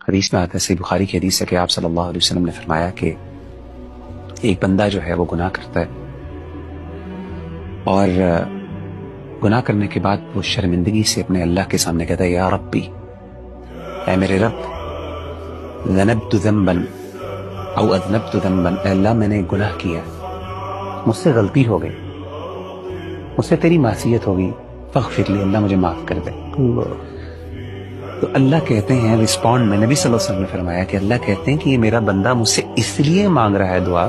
حدیث میں آتا ہے، صحیح بخاری کی حدیث ہے کہ آپ صلی اللہ علیہ وسلم نے فرمایا کہ ایک بندہ جو ہے وہ گناہ کرتا ہے اور گناہ کرنے کے بعد وہ شرمندگی سے اپنے اللہ کے سامنے کہتا ہے یا ربی، اے میرے رب، ذنبت ذنبا او اذنبت ذنبا، اے اللہ میں نے گناہ کیا، مجھ سے غلطی ہو گئی، مجھ سے تیری معصیت ہو گئی، فاغفر لی، اللہ مجھے معاف کر دے۔ تو اللہ کہتے ہیں رسپونڈ میں، نبی صلی اللہ علیہ وسلم نے فرمایا کہ اللہ کہتے ہیں کہ یہ میرا بندہ مجھ سے اس لیے مانگ رہا ہے دعا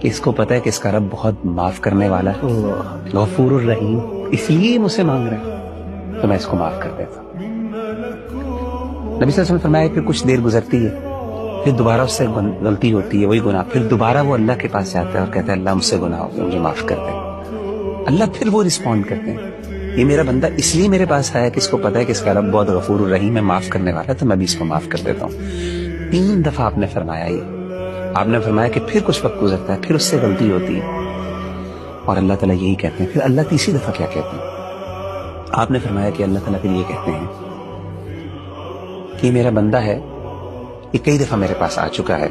کہ اس کو پتہ ہے کہ اس کا رب بہت معاف کرنے والا ہے، غفور الرحیم، اس لیے مجھ سے مانگ رہا ہے تو میں اس کو معاف کر دیتا ہوں۔ نبی صلی اللہ علیہ وسلم نے فرمایا پھر کچھ دیر گزرتی ہے، پھر دوبارہ اس سے غلطی ہوتی ہے، وہی گناہ، پھر دوبارہ وہ اللہ کے پاس جاتا ہے اور کہتا ہے اللہ مجھ سے گناہ ہو گیا، مجھے معاف کر دے۔ اللہ پھر وہ رسپونڈ کرتے ہیں، یہ میرا بندہ اس لیے میرے پاس آیا کہ اس کو پتہ ہے کہ اس کا رب بہت غفور الرحیم ہے، معاف کرنے والا ہے، تو میں بھی اس کو معاف کر دیتا ہوں۔ 3 دفعہ آپ نے فرمایا، یہ آپ نے فرمایا کہ پھر کچھ وقت گزرتا ہے، پھر اس سے غلطی ہوتی ہے اور اللہ تعالیٰ یہی کہتے ہیں۔ پھر اللہ تیسری دفعہ کیا کہتے ہیں؟ آپ نے فرمایا کہ اللہ تعالیٰ پھر یہ کہتے ہیں کہ یہ میرا بندہ ہے، یہ کئی دفعہ میرے پاس آ چکا ہے،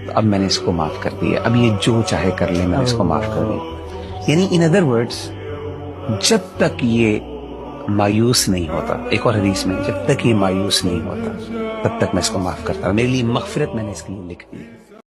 تو اب میں نے اس کو معاف کر دیا، اب یہ جو چاہے کر لے، میں نے اس کو معاف کر دیا۔ یعنی ان ادر ورڈز، جب تک یہ مایوس نہیں ہوتا، ایک اور حدیث میں، جب تک یہ مایوس نہیں ہوتا تب تک میں اس کو معاف کرتا ہوں، میرے لیے مغفرت میں نے اس کے لیے لکھ دی ہے۔